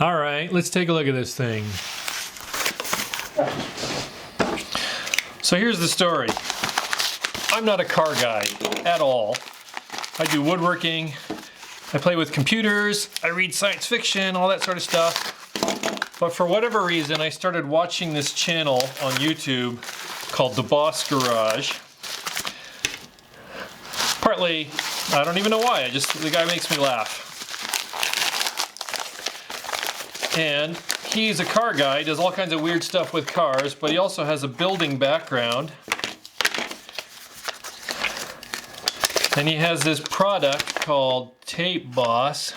All right, let's take a look at this thing. So here's the story. I'm not a car guy at all. I do woodworking, I play with computers, I read science fiction, all that sort of stuff. But for whatever reason, I started watching this channel on YouTube called Deboss Garage. Partly, I don't even know why, the guy makes me laugh. And he's a car guy, does all kinds of weird stuff with cars, but he also has a building background. And he has this product called TAPEBOSS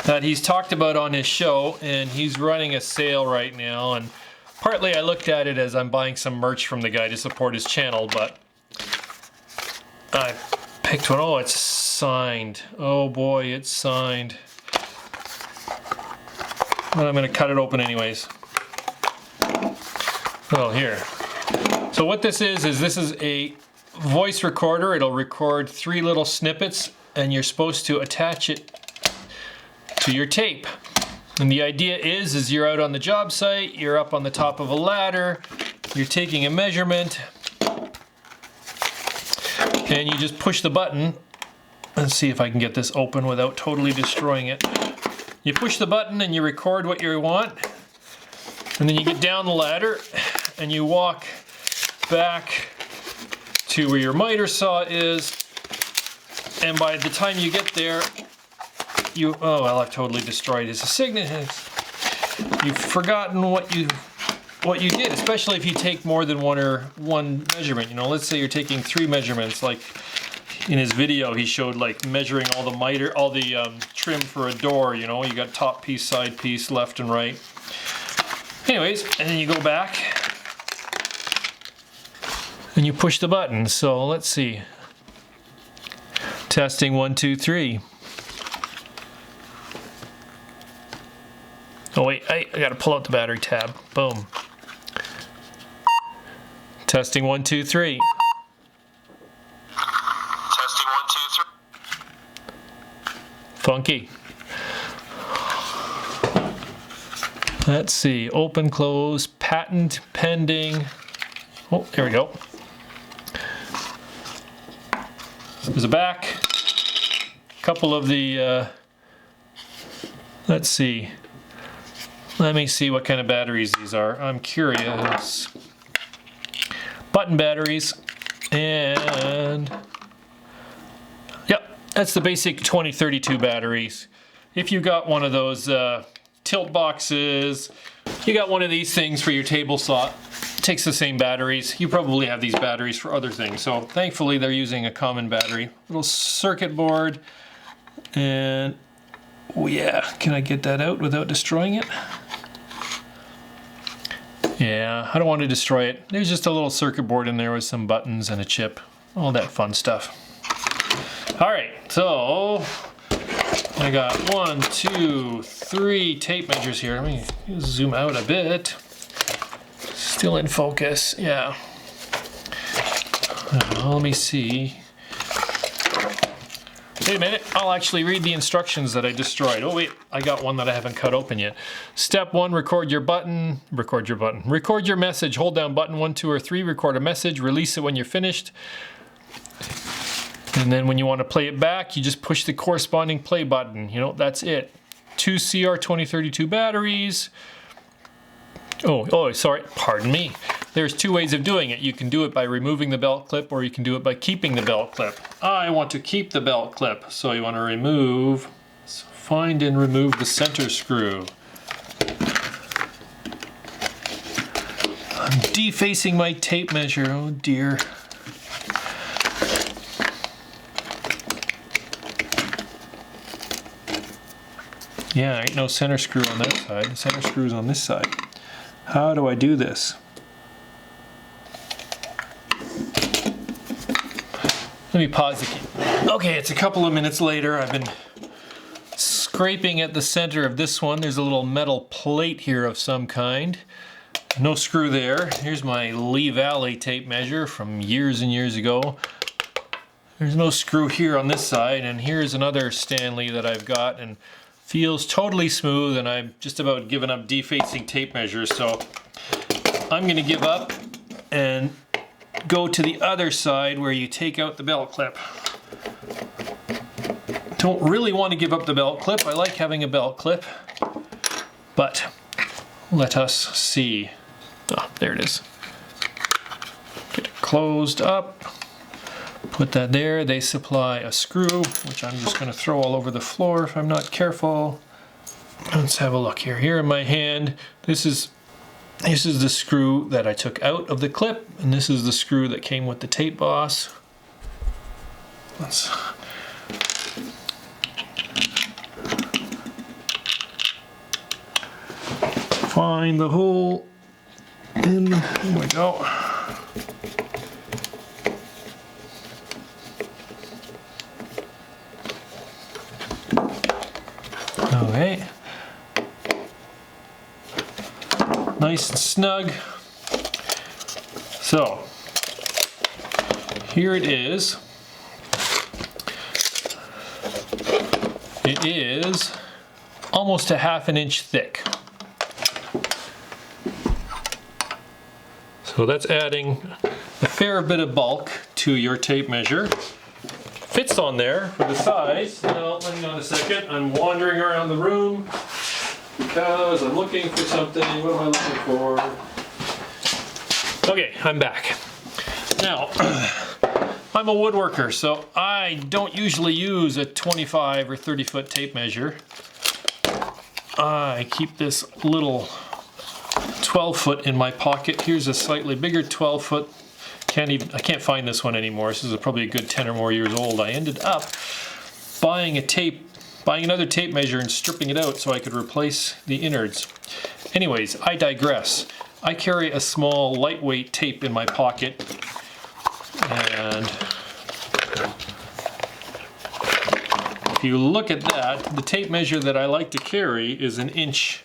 that he's talked about on his show, and he's running a sale right now. And partly I looked at it as I'm buying some merch from the guy to support his channel, but I picked one. Oh, it's signed. Oh boy, it's signed. Well, I'm gonna cut it open anyways. Well, here. So what this is this is a voice recorder. It'll record 3 little snippets, and you're supposed to attach it to your tape. And the idea is you're out on the job site, you're up on the top of a ladder, you're taking a measurement, and you just push the button. Let's see if I can get this open without totally destroying it. You push the button and you record what you want, and then you get down the ladder and you walk back to where your miter saw is, and by the time you get there, oh well, I've totally destroyed his signature. You've forgotten what you did, especially if you take more than one measurement. You know, let's say you're taking 3 measurements. Like in his video, he showed like measuring all the trim for a door. You know, you got top piece, side piece, left and right. Anyways, and then you go back and you push the button. So let's see. Testing 1, 2, 3. Oh wait, I gotta pull out the battery tab. Boom. Testing 1, 2, 3. Testing 1, 2, 3. Funky. Let's see. Open, close, patent pending. Oh, here we go. There's a back. A couple of the, let's see. Let me see what kind of batteries these are. I'm curious. Button batteries. And yep, that's the basic 2032 batteries. If you got one of those tilt boxes, you got one of these things for your table saw, it takes the same batteries. You probably have these batteries for other things. So thankfully they're using a common battery. Little circuit board. And oh yeah, can I get that out without destroying it? Yeah, I don't want to destroy it. There's just a little circuit board in there with some buttons and a chip. All that fun stuff. All right, so I got 1, 2, 3 tape measures here. Let me zoom out a bit. Still in focus, yeah. Let me see. Wait a minute, I'll actually read the instructions that I destroyed. Oh wait, I got one that I haven't cut open yet. Step 1, record your button. Record your button. Record your message. Hold down button 1, 2, or 3. Record a message. Release it when you're finished. And then when you want to play it back, you just push the corresponding play button. You know, that's it. 2 CR2032 batteries. Oh, sorry, pardon me. There's 2 ways of doing it. You can do it by removing the belt clip, or you can do it by keeping the belt clip. I want to keep the belt clip, so you want to find and remove the center screw. I'm defacing my tape measure, oh dear. Yeah, ain't no center screw on that side. The center screw's on this side. How do I do this? Let me pause the key. Okay, it's a couple of minutes later. I've been scraping at the center of this one. There's a little metal plate here of some kind. No screw there. Here's my Lee Valley tape measure from years and years ago. There's no screw here on this side, and here's another Stanley that I've got, and Feels totally smooth, and I've just about given up defacing tape measures, so I'm going to give up and go to the other side where you take out the belt clip. Don't really want to give up the belt clip. I like having a belt clip, but let us see. Oh, there it is. Get it closed up. Put that there. They supply a screw, which I'm just going to throw all over the floor if I'm not careful. Let's have a look here. Here in my hand, this is the screw that I took out of the clip, and this is the screw that came with the TAPEBOSS. Let's find the hole in. Here we go. Okay. Nice and snug. So, here it is. It is almost a ½ inch thick. So that's adding a fair bit of bulk to your tape measure. Fits on there for the size. Now, hang on a second. I'm wandering around the room because I'm looking for something. What am I looking for? Okay, I'm back. Now, I'm a woodworker, so I don't usually use a 25 or 30 foot tape measure. I keep this little 12 foot in my pocket. Here's a slightly bigger 12 foot. I can't find this one anymore. This is probably a good 10 or more years old. I ended up buying another tape measure and stripping it out so I could replace the innards. Anyways, I digress. I carry a small lightweight tape in my pocket, and if you look at that, the tape measure that I like to carry is 1 inch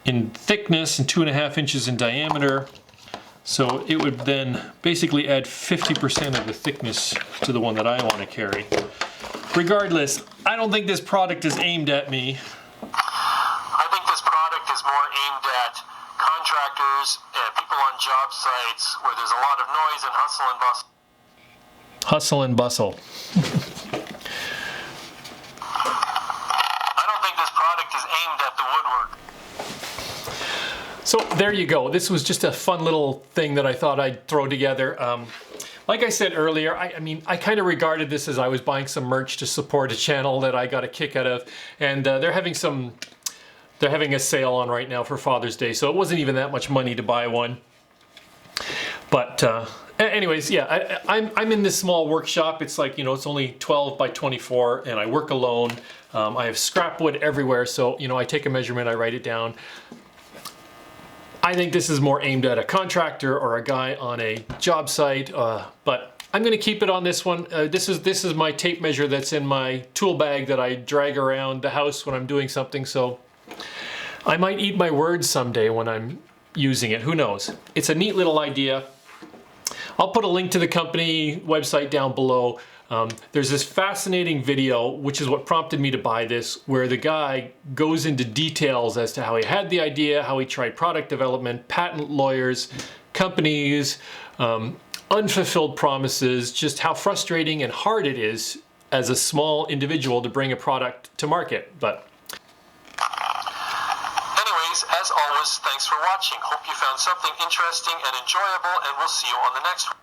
in thickness and 2.5 inches in diameter. So it would then basically add 50% of the thickness to the one that I want to carry. Regardless, I don't think this product is aimed at me. I think this product is more aimed at contractors and people on job sites where there's a lot of noise and hustle and bustle. Hustle and bustle. I don't think this product is aimed at the woodwork. So there you go. This was just a fun little thing that I thought I'd throw together. Like I said earlier, I kind of regarded this as I was buying some merch to support a channel that I got a kick out of, and they're having a sale on right now for Father's Day, so it wasn't even that much money to buy one. But anyways, yeah, I'm in this small workshop. It's like, you know, it's only 12 by 24, and I work alone. I have scrap wood everywhere, so, you know, I take a measurement, I write it down. I think this is more aimed at a contractor or a guy on a job site, but I'm going to keep it on this one. This is my tape measure that's in my tool bag that I drag around the house when I'm doing something, so I might eat my words someday when I'm using it. Who knows? It's a neat little idea. I'll put a link to the company website down below. There's this fascinating video, which is what prompted me to buy this, where the guy goes into details as to how he had the idea, how he tried product development, patent lawyers, companies, unfulfilled promises, just how frustrating and hard it is as a small individual to bring a product to market. But anyways, as always, thanks for watching. Hope you found something interesting and enjoyable, and we'll see you on the next one.